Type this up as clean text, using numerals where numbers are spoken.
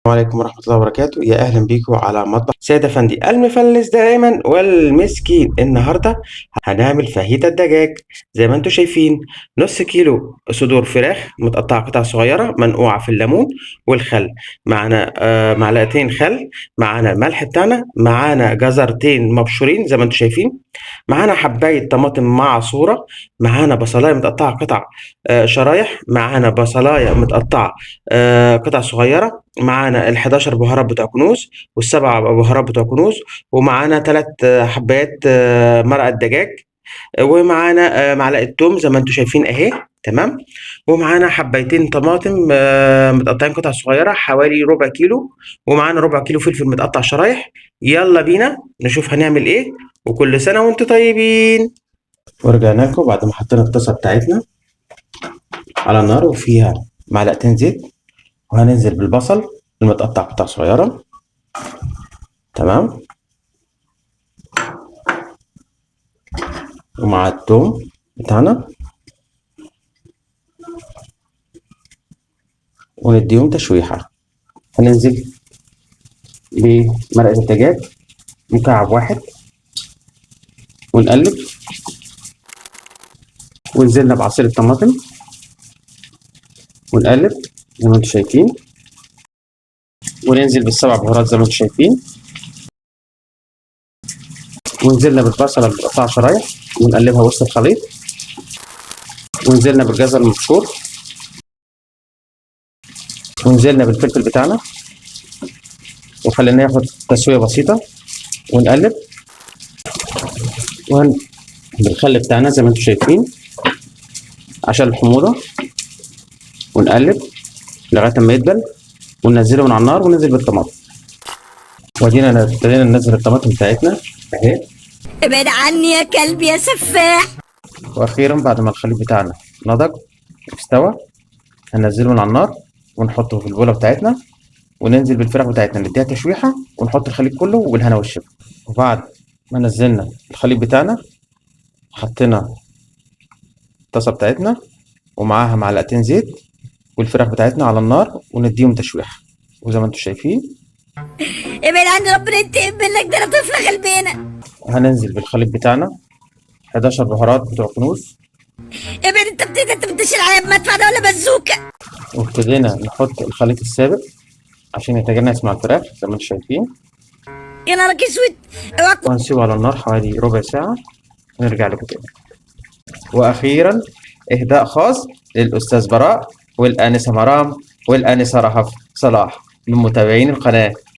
السلام عليكم ورحمة الله وبركاته، يا أهلا بيكم على مطبخ سيد أفندي المفلس دائما والمسكين. النهاردة هنعمل فاهيتا الدجاج زي ما انتم شايفين. نص كيلو صدور فراخ متقطعة قطع صغيرة منقوعة في الليمون والخل. معانا معلقتين خل، معانا الملح بتاعنا، معانا جزرتين مبشورين زي ما انتم شايفين، معانا حباية طماطم معصورة، معانا بصلاية متقطعة قطع شرايح، معانا بصلاية متقطعة قطع صغيرة، معانا ال11 بهارات بتوع كنوز وال7 بهارات بتوع كنوز، ومعانا 3 حبايات مرقة دجاج، ومعانا معلقة توم زي ما انتم شايفين اهي. تمام. ومعانا حبايتين طماطم متقطعين قطع صغيرة حوالي ربع كيلو، ومعانا ربع كيلو فلفل متقطع شرايح. يلا بينا نشوف هنعمل ايه، وكل سنة وانتم طيبين. ورجعنا لكم بعد ما حطينا الطاسة بتاعتنا على النار وفيها معلقتين زيت، وهننزل بالبصل المتقطع قطع صغيرة. تمام. ومع التوم بتاعنا ونديهم تشويحة. هننزل بمرقة الدجاج مكعب واحد ونقلب، ونزلنا بعصير الطماطم ونقلب زي ما انتم شايفين، وننزل بال7 بهارات زي ما انتم شايفين، ونزلنا بالبصلة المتقطعة شرايح ونقلبها وسط الخليط، ونزلنا بالجزر المبشور، ونزلنا بالفلفل بتاعنا وخليناه ياخد تسوية بسيطة، ونقلب بالخل بتاعنا زي ما انتم شايفين عشان الحموضة، ونقلب لغاية ما يدبل، وننزله من على النار وننزل بالطماطم. وادينا ابتدينا ننزل الطماطم بتاعتنا اهي. ابعد عني يا كلب يا سفاح. واخيرا بعد ما الخليط بتاعنا نضج واستوى هننزله من على النار ونحطه في البوله بتاعتنا، وننزل بالفراخ بتاعتنا نديها تشويحه، ونحط الخليط كله وبالهنا والشفا. وبعد ما نزلنا الخليط بتاعنا حطينا الطاسه بتاعتنا ومعاها معلقتين زيت والفراخ بتاعتنا على النار ونديهم تشويحه، وزي ما انتم شايفين ابعد عني ربنا ينتقم منك، ده انا طفله غلبانه. هننزل بالخليط بتاعنا 11 بهارات بتوع كنوز، ابعد، انت بتشيل عليا بمدفع ده ولا بازوكا؟ وابتدينا نحط الخليط السابق عشان يتجانس مع الفراخ زي ما انتم شايفين، يا نارك اسود. اوعى وهنسيبه على النار حوالي ربع ساعة ونرجع لكم تاني. وأخيرا إهداء خاص للأستاذ براء والآنسة مرام والآنسة رهف صلاح من متابعين القناة.